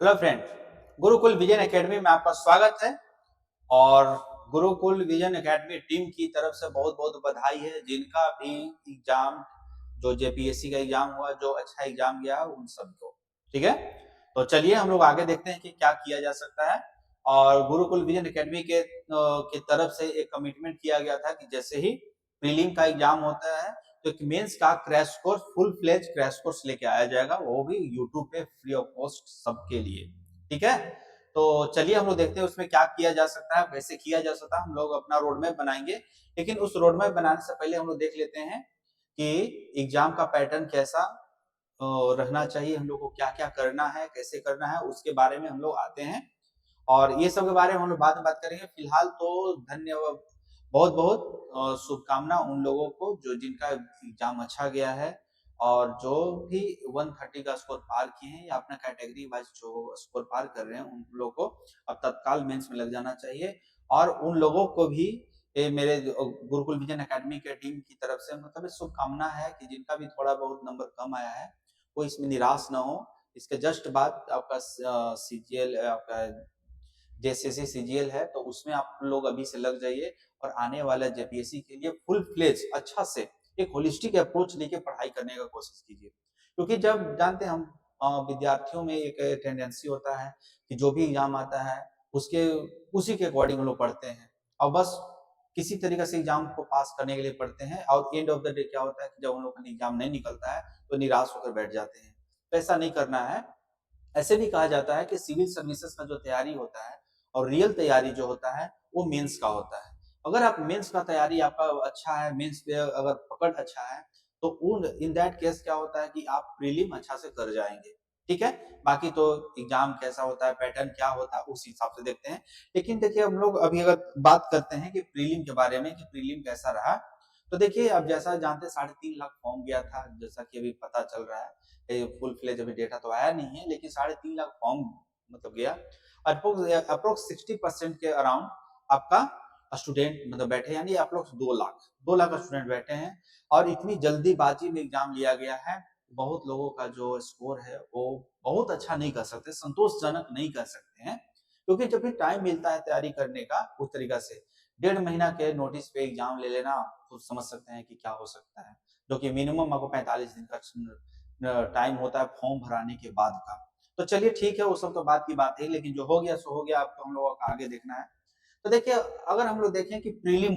Hello friend, Gurukul vision academy में आपका स्वागत है। और गुरुकुल विजन एकेडमी टीम की तरफ से बहुत बहुत बधाई है जिनका भी एग्जाम, जो जेपीएससी का एग्जाम हुआ, जो अच्छा एग्जाम गया उन सबको। ठीक है, तो चलिए हम लोग आगे देखते हैं कि क्या किया जा सकता है। और गुरुकुल विजन एकेडमी के तरफ से एक कमिटमेंट किया गया था कि जैसे ही प्रीलिम का एग्जाम होता है तो एक मेंस का crash course, full fledge crash course लेके आया जाएगा, वो भी यूट्यूब पे फ्री ऑफ कॉस्ट सबके लिए। ठीक है, तो चलिए हम लोग देखते हैं उसमें क्या किया जा सकता है, कैसे किया जा सकता है। हम लोग अपना रोड मैप बनाएंगे, लेकिन उस रोड मैप बनाने से पहले हम लोग देख लेते हैं कि एग्जाम का पैटर्न कैसा रहना चाहिए, हम लोग को क्या क्या करना है, कैसे करना है, उसके बारे में हम लोग आते हैं। और ये सब के बारे में हम लोग बाद में बात करेंगे। फिलहाल तो धन्यवाद, बहुत बहुत शुभकामना उन लोगों को जो जिनका एग्जाम अच्छा गया है और जो भी 130 का स्कोर पार किए हैं या अपना कैटेगरी वाइज जो स्कोर पार कर रहे हैं उन लोगों को अब तत्काल मेंस में लग जाना चाहिए। और उन लोगों को भी मेरे गुरुकुल विजन एकेडमी के टीम की तरफ से मतलब शुभकामना है कि जिनका भी थोड़ा बहुत नंबर कम आया है वो इसमें निराश ना हो। इसके जस्ट बाद आपका सीजीएल, आपका जैसे सीजीएल है, तो उसमें आप लोग अभी से लग जाइए और आने वाला जेपीएससी के लिए फुल फ्लेज अच्छा से एक होलिस्टिक अप्रोच लेके पढ़ाई करने का कोशिश कीजिए। क्योंकि जब जानते हैं हम विद्यार्थियों में एक टेंडेंसी होता है कि जो भी एग्जाम आता है उसके उसी के अकॉर्डिंग हम लोग पढ़ते हैं और बस किसी तरीके से एग्जाम को पास करने के लिए पढ़ते हैं। और एंड ऑफ द डे क्या होता है कि जब हम लोग का एग्जाम नहीं निकलता है तो निराश होकर बैठ जाते हैं। तो ऐसा नहीं करना है। ऐसे भी कहा जाता है कि सिविल सर्विसेज का जो तैयारी होता है और रियल तैयारी जो होता है वो मेंस का होता है। अगर आप मेंस का तैयारी आपका अच्छा है, मेंस पे अगर पकड़ अच्छा है, तो उन इन दैट केस क्या होता है कि आप प्रीलिम अच्छा से कर जाएंगे। ठीक है, बाकी तो एग्जाम कैसा होता है, पैटर्न क्या होता है, उस हिसाब से देखते हैं। लेकिन देखिए हम लोग अभी अगर बात करते हैं कि प्रीलिम के बारे में कि प्रीलिम कैसा रहा, तो देखिए अब जैसा जानते 3.5 लाख फॉर्म गया था, जैसा कि अभी पता चल रहा है। फुल फ्लेज अभी डेटा तो आया नहीं है, लेकिन 3.5 लाख फॉर्म मतलब गया। अप्रोक्स 60% के अराउंड आपका स्टूडेंट मतलब बैठे, यानी आप लोग 2 लाख स्टूडेंट बैठे हैं। और इतनी जल्दीबाजी में एग्जाम लिया गया है, बहुत लोगों का जो स्कोर है वो बहुत अच्छा नहीं कर सकते, संतोषजनक नहीं कर सकते हैं। क्योंकि जब भी टाइम मिलता है तैयारी करने का उस तरीका से 1.5 महीना के नोटिस पे एग्जाम ले लेना, तो समझ सकते हैं कि क्या हो सकता है। जो कि मिनिमम आपको 45 दिन का टाइम होता है फॉर्म भराने के बाद का। तो चलिए ठीक है, वो सब तो बात की बात है, लेकिन जो हो गया सो हो गया, अब तो हम लोगों का आगे देखना है। तो देखिए अगर हम लोग देखें कि प्रीलिम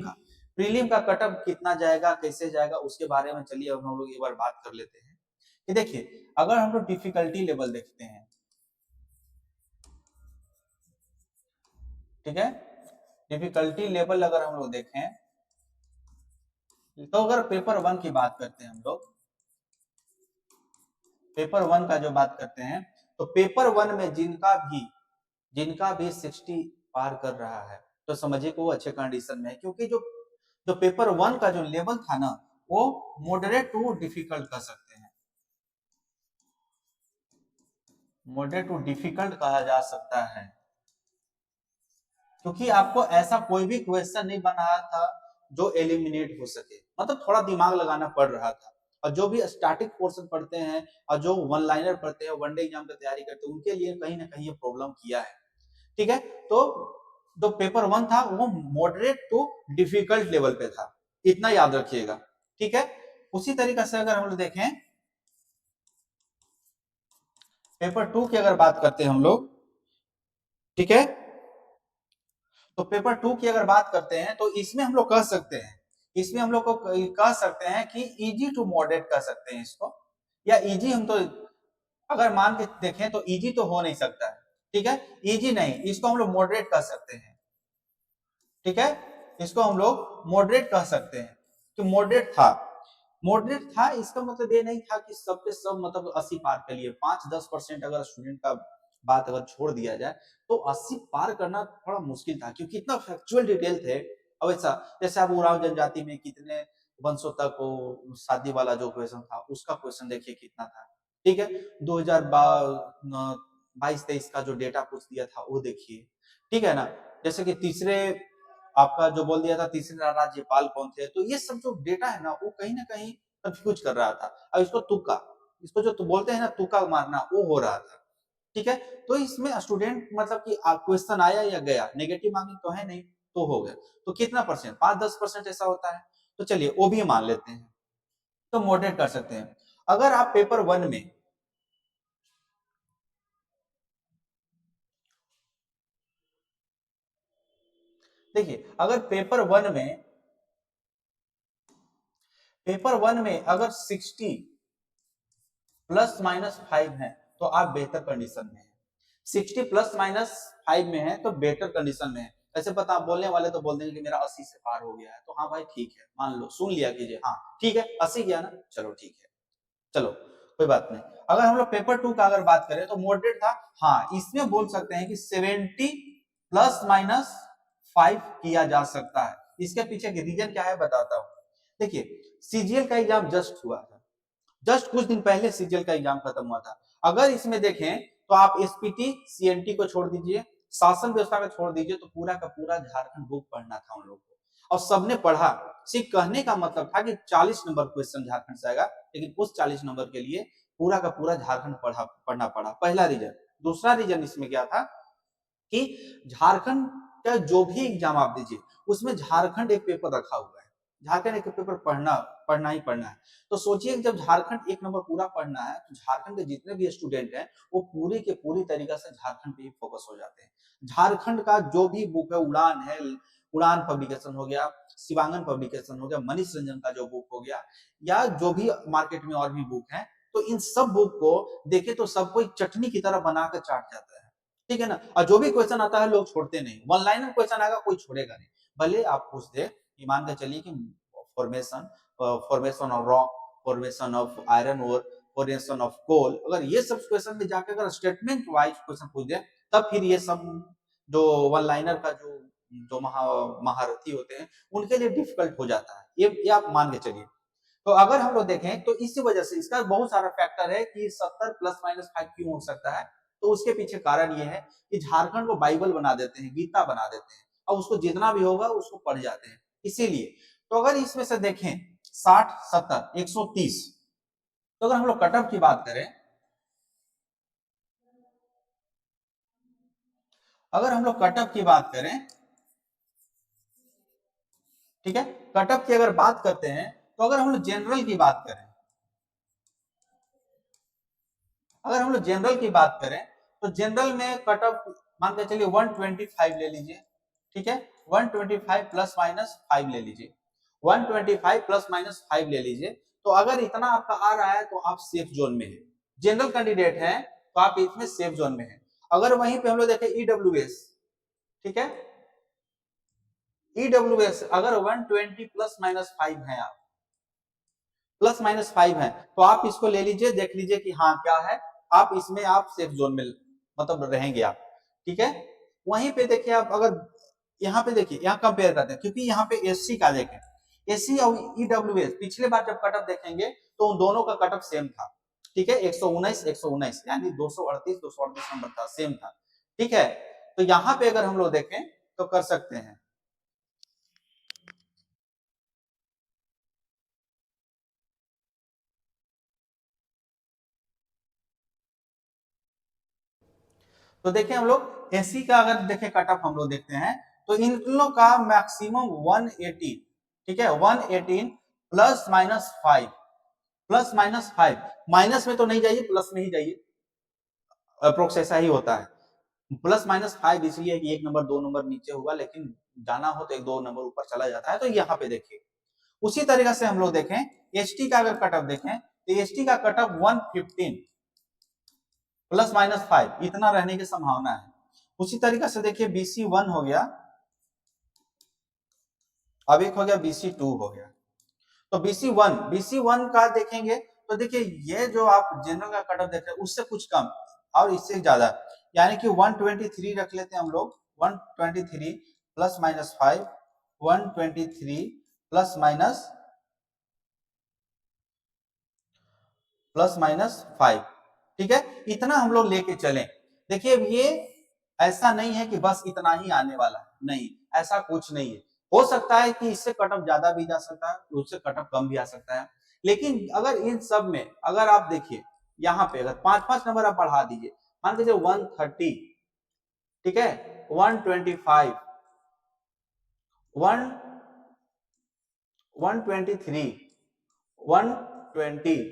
का कटअप कितना जाएगा, कैसे जाएगा, उसके बारे में चलिए अब हम लोग एक बार बात कर लेते हैं। कि देखिए अगर हम लोग डिफिकल्टी लेवल देखते हैं, ठीक है, डिफिकल्टी लेवल अगर हम लोग देखें तो अगर पेपर वन की बात करते हैं हम लोग, पेपर वन का जो बात करते हैं, तो पेपर वन में जिनका भी 60 पार कर रहा है तो समझिए कि वो अच्छे कंडीशन में है। क्योंकि जो जो पेपर वन का जो लेवल था ना, वो मॉडरेट टू डिफिकल्ट कर सकते हैं, मॉडरेट टू डिफिकल्ट कहा जा सकता है। क्योंकि आपको ऐसा कोई भी क्वेश्चन नहीं बना था जो एलिमिनेट हो सके, मतलब थोड़ा दिमाग लगाना पड़ रहा था। और जो भी स्टैटिक पोर्शन पढ़ते हैं और जो वन लाइनर पढ़ते हैं, वनडे एग्जाम की तैयारी करते हैं, उनके लिए कहीं ना कहीं ये प्रॉब्लम किया है। ठीक है, तो जो पेपर वन था वो मॉडरेट टू डिफिकल्ट लेवल पे था, इतना याद रखिएगा। ठीक है, उसी तरीके से अगर हम लोग देखें पेपर टू की अगर बात करते हैं हम लोग, ठीक है, तो पेपर टू की अगर बात करते हैं तो इसमें हम लोग कह सकते हैं, इसमें हम लोग को कह सकते हैं कि इजी टू मॉडरेट कर सकते हैं इसको। या इजी हम तो अगर मान के देखें तो इजी तो हो नहीं सकता है। ठीक है, इजी नहीं, इसको हम लोग मॉडरेट कर सकते हैं। ठीक है, इसको हम लोग मॉडरेट कह सकते हैं। तो मॉडरेट था इसका मतलब ये नहीं था कि सब पे सब मतलब 80 पार कर लिए। 5-10% अगर स्टूडेंट का बात अगर छोड़ दिया जाए तो 80 पार करना थोड़ा मुश्किल था, क्योंकि इतना फैक्चुअल डिटेल थे। अब ऐसा जैसे आप उराव जनजाति में कितने वंशों तक वो शादी वाला जो क्वेश्चन था, उसका क्वेश्चन देखिए कितना था। ठीक है, 2022-23 का जो डेटा पूछ दिया था वो देखिए। ठीक है ना, जैसे कि तीसरे आपका जो बोल दिया था तीसरे राज्यपाल कौन थे, तो ये सब जो डेटा है ना वो कहीं ना कहीं कंफ्यूज कर रहा था। अब इसको जो बोलते हैं ना तुक्का मारना, वो हो रहा था। ठीक है। तो इसमें स्टूडेंट मतलब कि क्वेश्चन आया या गया, नेगेटिव मार्किंग तो है नहीं, तो हो गया। तो कितना परसेंट, 5-10% ऐसा होता है। तो चलिए वो भी मान लेते हैं, तो मॉडरेट कर सकते हैं। अगर आप पेपर 1 में देखिए, अगर पेपर 1 में अगर 60 ±5 है तो आप बेहतर कंडीशन में है। 60 ±5 में है तो बेटर कंडीशन में है। ऐसे पता बोलने वाले तो बोल देंगे कि मेरा 80 से पार हो गया है, तो हाँ भाई ठीक है, मान लो, सुन लिया कीजिए, हाँ ठीक है 80 गया ना, चलो ठीक है, चलो कोई बात नहीं। अगर हम लोग पेपर 2 का अगर बात करें तो मॉडरेट था, हाँ इसमें बोल सकते हैं कि 70 ±5 किया जा सकता है। इसके पीछे के रीजन क्या है बताता हूँ। देखिए, सीजीएल का एग्जाम जस्ट हुआ था, जस्ट कुछ दिन पहले सीजीएल का एग्जाम खत्म हुआ था। अगर इसमें देखें तो आप एसपीटी सीएनटी को छोड़ दीजिए, शासन व्यवस्था को छोड़ दीजिए, तो पूरा का पूरा झारखंड बुक पढ़ना था उन लोगों को, और सबने पढ़ा। सिर्फ कहने का मतलब था कि 40 नंबर क्वेश्चन झारखंड से आएगा, लेकिन उस 40 नंबर के लिए पूरा का पूरा झारखंड पढ़ना पड़ा। पहला रीजन। दूसरा रीजन इसमें क्या था कि झारखंड का जो भी एग्जाम आप दीजिए उसमें झारखंड एक पेपर रखा हुआ है, झारखंड एक पेपर पढ़ना ही पढ़ना है। तो सोचिए जब झारखंड एक नंबर पूरा पढ़ना है तो झारखंड के जितने भी स्टूडेंट हैं वो पूरी के पूरी तरीका से झारखंड पे ही फोकस हो जाते हैं। झारखंड का जो भी बुक है, उड़ान है, उड़ान पब्लिकेशन हो गया, शिवांगन पब्लिकेशन हो गया, मनीष रंजन का जो बुक हो गया, या जो भी मार्केट में और भी बुक है, तो इन सब बुक को देखे तो सब कोई चटनी की तरह बनाकर चाट जाता है, ठीक है ना। और जो भी क्वेश्चन आता है लोग छोड़ते नहीं, वन लाइनर क्वेश्चन आएगा कोई छोड़ेगा नहीं। भले आप पूछ दे कि मान के चलिए कि formation of rock, formation of iron ore, formation of coal, अगर ये सब क्वेश्चन में जाकर अगर स्टेटमेंट वाइज क्वेश्चन पूछ दे, तब फिर ये सब जो वन लाइनर का जो महारथी होते हैं उनके लिए डिफिकल्ट हो जाता है, ये आप मान के चलिए। तो अगर हम लोग देखें तो इसी वजह से इसका बहुत सारा फैक्टर है कि 70 ±5 क्यों हो सकता है। तो उसके पीछे कारण ये है कि झारखंड को बाइबल बना देते हैं, गीता बना देते हैं, और उसको जितना भी होगा उसको पढ़ जाते हैं, इसीलिए। तो अगर इसमें से देखें 60, 70, 130, तो अगर हम लोग कट ऑफ की बात करें, अगर हम लोग कट ऑफ की बात करें, ठीक है, कट ऑफ की अगर बात करते हैं, तो अगर हम लोग जनरल की बात करें, अगर हम लोग जनरल की बात करें तो जनरल में कट ऑफ मान के चलिए 125 ले लीजिए, ठीक है, 125 ±5 ले लीजिए, 125 ±5 ले लीजिए। तो अगर इतना आपका आ रहा है तो आप सेफ जोन में है, जनरल कैंडिडेट हैं तो आप इसमें सेफ जोन में है। अगर वहीं पे हम लोग देखें ईडब्ल्यूएस, ठीक है, ईडब्ल्यूएस अगर 120 ±5 है, आप ±5 है, तो आप इसको ले लीजिए, देख लीजिए कि हाँ क्या है, आप इसमें आप सेफ जोन में मतलब रहेंगे आप, ठीक है। वहीं पे देखिए आप अगर यहाँ पे देखिए, यहाँ कंपेयर करते हैं, क्योंकि यहाँ पे एससी का देखें, एससी और ईडब्ल्यूएस पिछले बार जब कट ऑफ देखेंगे तो उन दोनों का कट ऑफ सेम था, ठीक है, 119 यानी 238 नंबर था, सेम था, ठीक है। तो यहाँ पे अगर हम लोग देखें तो कर सकते हैं। तो देखिए हम लोग एसी का अगर देखें कट ऑफ हम लोग देखते हैं तो इन लोग का मैक्सिमम 118, ठीक है, 118 ±5, ±5, माइनस में तो नहीं जाइए, प्लस में ही जाइए, अप्रोक्स ऐसा ही होता है। ±5 इसलिए कि एक नंबर दो नंबर नीचे हुआ, लेकिन जाना हो तो एक दो नंबर ऊपर चला जाता है। तो यहाँ पे देखिए उसी तरीके से हम लोग देखें एसटी का अगर कट ऑफ देखें तो एसटी का कट ऑफ 115 ±5 इतना रहने की संभावना है। उसी तरीके से देखिए BC1 हो गया, अब एक हो गया BC2 हो गया। तो BC1 का देखेंगे तो देखिए ये जो आप जनरल का कट ऑफ देख रहे हैं उससे कुछ कम और इससे ज्यादा, यानी कि 123 रख लेते हैं हम लोग, 123 ±5, 123 ±5, ठीक है, इतना हम लोग लेके चले। देखिए ये ऐसा नहीं है कि बस इतना ही आने वाला है, नहीं, ऐसा कुछ नहीं है। हो सकता है कि इससे कट ऑफ ज्यादा भी जा सकता है, उससे कट ऑफ कम भी आ सकता है, लेकिन अगर इन सब में अगर आप देखिए यहाँ पे अगर 5-5 नंबर आप बढ़ा दीजिए, मान लीजिए 130, ठीक है, 125, 123, 120,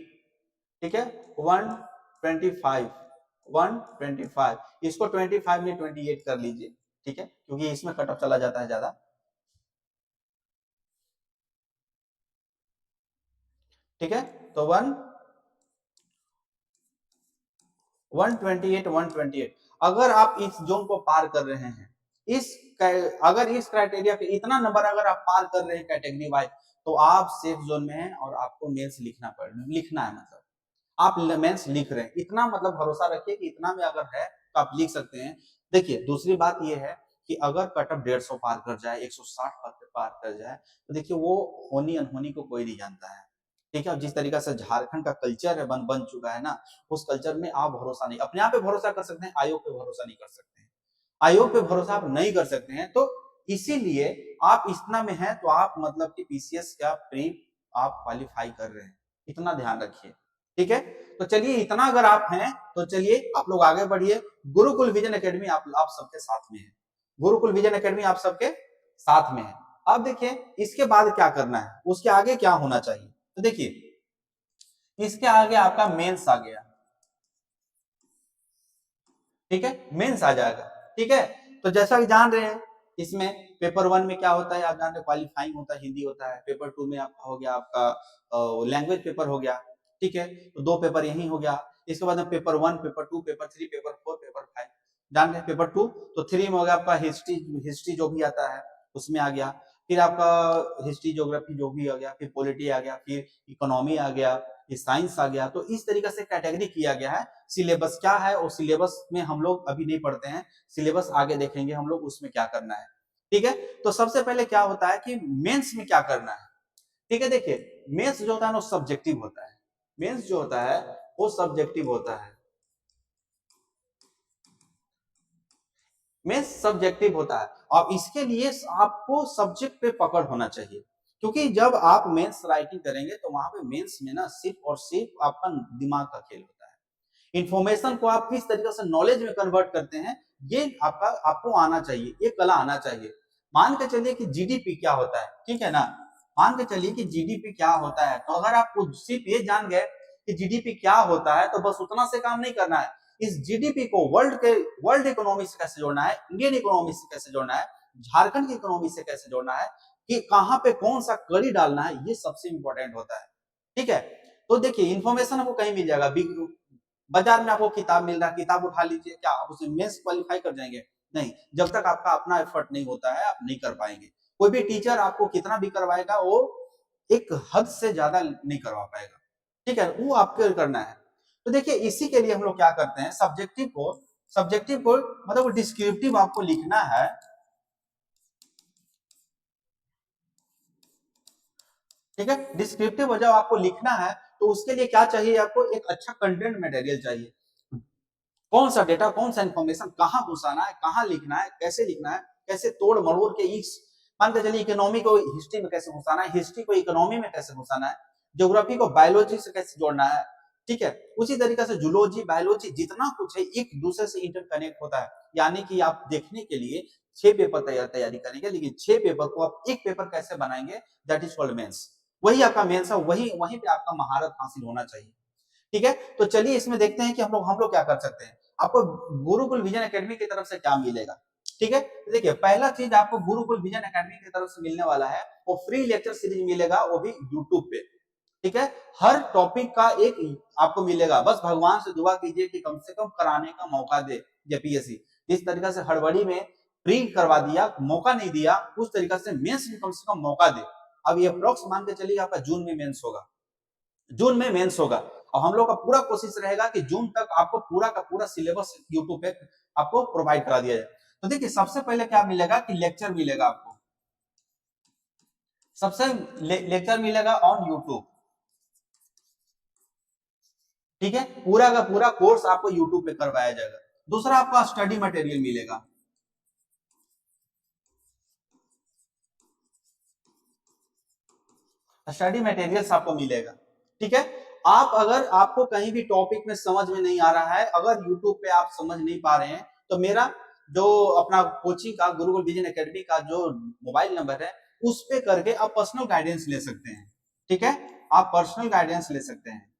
ठीक है, 125, 125, इसको 25 में 28 कर लीजिए, ठीक है, क्योंकि इसमें कट ऑफ चला जाता है ज्यादा, ठीक है। तो 128, अगर आप इस जोन को पार कर रहे हैं, अगर इस क्राइटेरिया पे इतना नंबर अगर आप पार कर रहे हैं कैटेगरी वाइज, तो आप सेफ जोन में हैं और आपको मेंस लिखना है, मतलब आप मेंस लिख रहे हैं, इतना मतलब भरोसा रखिए कि इतना में अगर है तो आप लिख सकते हैं। देखिए दूसरी बात यह है कि अगर कट ऑफ 150 पार कर जाए, 160 पार कर जाए, तो देखिए वो होनी अनहोनी को कोई नहीं जानता है, ठीक है। जिस तरीका से झारखंड का कल्चर है बन चुका है ना, उस कल्चर में आप भरोसा नहीं, अपने आप पे भरोसा कर सकते हैं, आयोग पे भरोसा नहीं कर सकते हैं, आयोग पे भरोसा आप नहीं कर सकते हैं। तो इसीलिए आप इतना में हैं तो आप मतलब कि पीसीएस का प्री आप क्वालिफाई कर रहे हैं, इतना ध्यान रखिए, ठीक है। तो चलिए इतना अगर आप हैं तो चलिए आप लोग आगे बढ़िए। गुरुकुल विजन एकेडमी आप सबके साथ में है, गुरुकुल विजन एकेडमी आप सबके साथ में है। अब देखिए इसके बाद क्या करना है, उसके आगे क्या होना चाहिए, तो देखिए इसके आगे आपका मेंस आ गया, ठीक है, मेंस आ जाएगा, ठीक है। तो जैसा कि जान रहे हैं इसमें पेपर 1 में क्या होता है, आप जान रहे हैं क्वालिफाइंग होता है, हिंदी होता है। पेपर 2 में आपका हो गया आपका लैंग्वेज पेपर हो गया, ठीक है, तो 2 पेपर यही हो गया। इसके बाद में paper 1, paper 2, paper 3, paper 4, paper 5, जान रहे हैं पेपर 2, तो 3 में हो गया आपका हिस्ट्री जो भी आता है उसमें आ गया, फिर आपका हिस्ट्री ज्योग्राफी जो भी आ गया, फिर पॉलिटी आ गया, फिर इकोनॉमी आ गया, फिर साइंस आ गया। तो इस तरीके से कैटेगरी किया गया है। सिलेबस क्या है और सिलेबस में हम लोग अभी नहीं पढ़ते हैं, सिलेबस आगे देखेंगे हम लोग उसमें क्या करना है, ठीक है। तो सबसे पहले क्या होता है कि मेंस में क्या करना है, ठीक है। देखिए मेंस जो होता है ना सब्जेक्टिव होता है, मेंस जो होता है वो सब्जेक्टिव होता है, मेंस सब्जेक्टिव होता है। और इसके लिए आपको सब्जेक्ट पे पकड़ होना चाहिए, क्योंकि जब आप मेंस राइटिंग करेंगे तो वहां पे मेंस में ना सिर्फ और सिर्फ आपका दिमाग का खेल होता है। इंफॉर्मेशन को आप किस तरीके से नॉलेज में कन्वर्ट करते हैं, ये आपको आना चाहिए, ये कला आना चाहिए। मान के चलिए कि जीडीपी क्या होता है, ठीक है ना, मान के चलिए कि जीडीपी क्या होता है, तो अगर आप सिर्फ ये जान गए कि जीडीपी क्या होता है तो बस उतना से काम नहीं करना है। इस जीडीपी को वर्ल्ड इकोनॉमी से कैसे जोड़ना है, इंडियन इकोनॉमी से कैसे जोड़ना है, झारखंड की इकोनॉमी से कैसे जोड़ना है, कि कहां पे कौन सा कड़ी डालना है, ये सबसे इंपॉर्टेंट होता है, ठीक है। तो देखिए इन्फॉर्मेशन आपको कहीं मिल जाएगा, बिग बाजार में आपको किताब मिल रहा है, किताब उठा लीजिए, क्या आप उसमें मेंस क्वालिफाई कर जाएंगे, नहीं, जब तक आपका अपना एफर्ट नहीं होता है आप नहीं कर पाएंगे। कोई भी टीचर आपको कितना भी करवाएगा वो एक हद से ज्यादा नहीं करवा पाएगा, ठीक है, वो आपको करना है। तो देखिए इसी के लिए हम लोग क्या करते हैं, सब्जेक्टिव को मतलब डिस्क्रिप्टिव आपको लिखना है, ठीक है। डिस्क्रिप्टिव जब आपको लिखना है तो उसके लिए क्या चाहिए, आपको एक अच्छा कंटेंट मटेरियल चाहिए। कौन सा डेटा, कौन सा इंफॉर्मेशन कहाँ घुसाना है, कहाँ लिखना है, कैसे लिखना है, कैसे तोड़ मरोड़ के इस मान के चलिए इकोनॉमी को हिस्ट्री में कैसे घुसाना है, हिस्ट्री को इकोनॉमी में कैसे घुसाना है, ज्योग्राफी को बायोलॉजी से कैसे जोड़ना है, ठीक है। उसी तरीके से जूलॉजी बायोलॉजी जितना कुछ है एक दूसरे से इंटरकनेक्ट होता है। यानी कि आप देखने के लिए 6 पेपर तैयारी करेंगे, लेकिन 6 पेपर को आप एक पेपर कैसे बनाएंगे, दैट इज कॉल्ड मेंस। वही आपका मेंस है, वही वहीं पे आपका महारत हासिल होना चाहिए, ठीक है। तो चलिए इसमें देखते हैं कि हम लोग क्या कर सकते हैं। आपको गुरुकुल विजन एकेडमी की तरफ से क्या मिलेगा, ठीक है। देखिए पहला चीज आपको गुरुकुल विजन एकेडमी की तरफ से मिलने वाला है वो फ्री लेक्चर सीरीज मिलेगा, वो भी यूट्यूब पे, ठीक है। हर टॉपिक का एक आपको मिलेगा, बस भगवान से दुआ कीजिए कि कम से कम कराने का मौका दे जेपीएससी। जिस तरीके से हड़बड़ी में प्री करवा दिया, मौका नहीं दिया, उस तरीके से मेंस में कम से कम मौका दे। अब ये अप्रोक्स मान के चलिए आपका जून में मेंस होगा, जून में मेंस होगा, और हम लोग का पूरा कोशिश रहेगा कि जून तक आपको पूरा का पूरा सिलेबस यूट्यूब पे आपको प्रोवाइड करा दिया जाए। तो देखिए सबसे पहले क्या मिलेगा कि लेक्चर मिलेगा आपको, सबसे लेक्चर मिलेगा ऑन यूट्यूब, ठीक है, पूरा का पूरा कोर्स आपको यूट्यूब पे करवाया जाएगा। दूसरा आपका स्टडी मटेरियल मिलेगा, स्टडी मटेरियल्स आपको मिलेगा, ठीक है। आप अगर आपको कहीं भी टॉपिक में समझ में नहीं आ रहा है, अगर यूट्यूब पे आप समझ नहीं पा रहे हैं, तो मेरा जो अपना कोचिंग का गुरुकुल विजन एकेडमी का जो मोबाइल नंबर है उस पे करके आप पर्सनल गाइडेंस ले सकते हैं। ठीक है, आप पर्सनल गाइडेंस ले सकते हैं।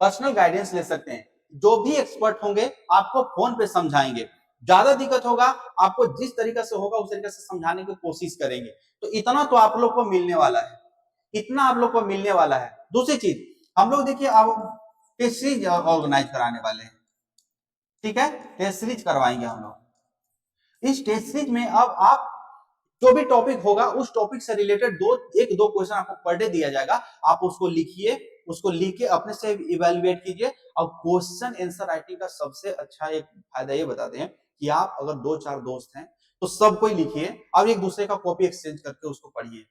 पर्सनल गाइडेंस ले सकते हैं। जो भी एक्सपर्ट होंगे आपको फोन पे समझाएंगे। ज्यादा दिक्कत होगा आपको जिस तरीके से होगा उस तरीके से समझाने की कोशिश करेंगे। तो इतना तो आप लोग को मिलने वाला है, इतना आप लोग को मिलने वाला है। दूसरी चीज, हम लोग देखिए अब टेस्ट सीरीज ऑर्गेनाइज कराने वाले हैं। ठीक है, टेस्ट सीरीज करवाएंगे हम लोग। इस टेस्ट सीरीज में अब आप जो भी टॉपिक होगा उस टॉपिक से रिलेटेड एक दो क्वेश्चन आपको पर डे दिया जाएगा। आप उसको लिखिए, उसको लिख के अपने से इवेलुएट कीजिए। और क्वेश्चन आंसर राइटिंग का सबसे अच्छा एक फायदा ये बताते हैं कि आप अगर दो चार दोस्त हैं तो सब कोई लिखिए और एक दूसरे का कॉपी एक्सचेंज करके उसको पढ़िए।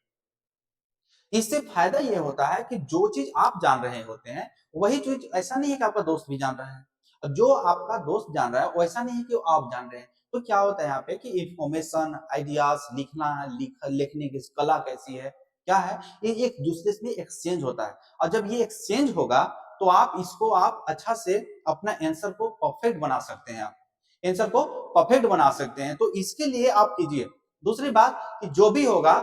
इससे फायदा ये होता है कि जो चीज आप जान रहे होते हैं वही चीज, ऐसा नहीं है कि आपका दोस्त भी जान रहा है, जो आपका दोस्त जान रहा है वैसा नहीं है कि आप जान रहे हैं। तो क्या होता है यहाँ पे कि इंफॉर्मेशन, आइडियाज, लिखना है, लिखने की कला कैसी है, क्या है, ये एक दूसरे से एक्सचेंज होता है। और जब ये एक्सचेंज होगा तो आप इसको आप अच्छा से अपना आंसर को परफेक्ट बना सकते हैं। आप आंसर को परफेक्ट बना सकते हैं, तो इसके लिए आप कीजिए। दूसरी बात कि जो भी होगा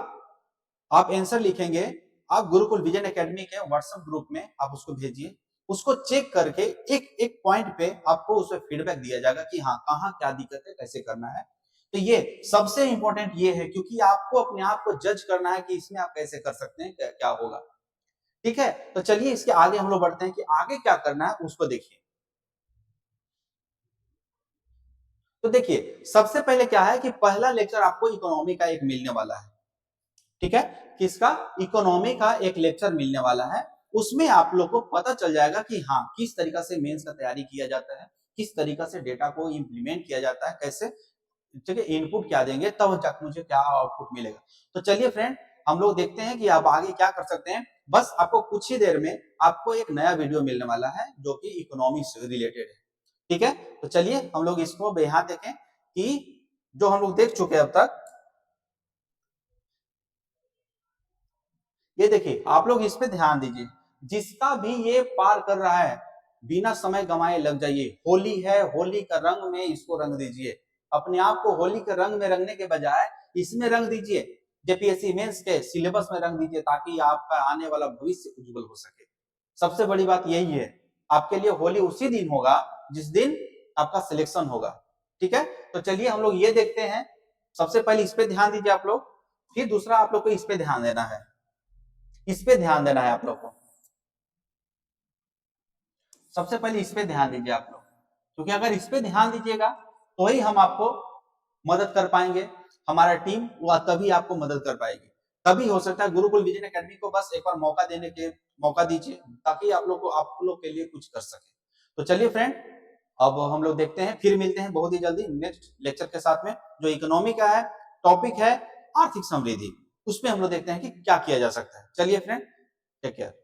आप आंसर लिखेंगे, आप गुरुकुल विजन एकेडमी के व्हाट्सएप ग्रुप में आप उसको भेजिए। उसको चेक करके एक एक पॉइंट पे आपको उसमें फीडबैक दिया जाएगा कि हाँ कहाँ क्या दिक्कत है, कैसे करना है। तो ये सबसे इंपॉर्टेंट ये है, क्योंकि आपको अपने आप को जज करना है कि इसमें आप कैसे कर सकते हैं, क्या होगा। ठीक है, तो चलिए इसके आगे हम लोग बढ़ते हैं कि आगे क्या करना है उसको देखिए। तो देखिए सबसे पहले क्या है कि पहला लेक्चर आपको इकोनॉमी का एक मिलने वाला है। ठीक है, किसका, इकोनॉमी का एक लेक्चर मिलने वाला है। उसमें आप लोग को पता चल जाएगा कि हाँ किस तरीका से मेंस का तैयारी किया जाता है, किस तरीका से डेटा को इंप्लीमेंट किया जाता है, कैसे, ठीक है, इनपुट क्या देंगे तब जाकर मुझे क्या आउटपुट मिलेगा। तो चलिए फ्रेंड हम लोग देखते हैं कि आप आगे क्या कर सकते हैं। बस आपको कुछ ही देर में आपको एक नया वीडियो मिलने वाला है जो कि इकोनॉमी से रिलेटेड है। ठीक है, तो चलिए हम लोग इसको यहाँ देखें कि जो हम लोग देख चुके हैं अब तक, ये देखिए आप लोग इस पे ध्यान दीजिए। जिसका भी ये पार कर रहा है बिना समय गंवाए लग जाइए। होली है, होली का रंग में इसको रंग दीजिए। अपने आप को होली के रंग में रंगने के बजाय इसमें रंग दीजिए, जेपीएससी मेंस के सिलेबस में रंग दीजिए, ताकि आपका आने वाला भविष्य उज्जवल हो सके। सबसे बड़ी बात यही है, आपके लिए होली उसी दिन होगा जिस दिन आपका सिलेक्शन होगा। ठीक है, तो चलिए हम लोग ये देखते हैं। सबसे पहले इस पे ध्यान दीजिए आप लोग, फिर दूसरा आप लोग को इस पे ध्यान देना है। इस पे ध्यान देना है आप लोग को। सबसे पहले इस पे ध्यान दीजिए आप लोग, क्योंकि अगर इस पे ध्यान दीजिएगा तो ही हम आपको मदद कर पाएंगे। हमारा टीम वो तभी आपको मदद कर पाएगी। तभी हो सकता है गुरुकुल विजन एकेडमी को बस एक बार मौका दीजिए, ताकि आप लोग के लिए कुछ कर सके। तो चलिए फ्रेंड अब हम लोग देखते हैं, फिर मिलते हैं बहुत ही जल्दी नेक्स्ट लेक्चर के साथ में, जो इकोनॉमी का है, टॉपिक है आर्थिक समृद्धि। उसमें हम लोग देखते हैं कि क्या किया जा सकता है। चलिए फ्रेंड, टेक केयर।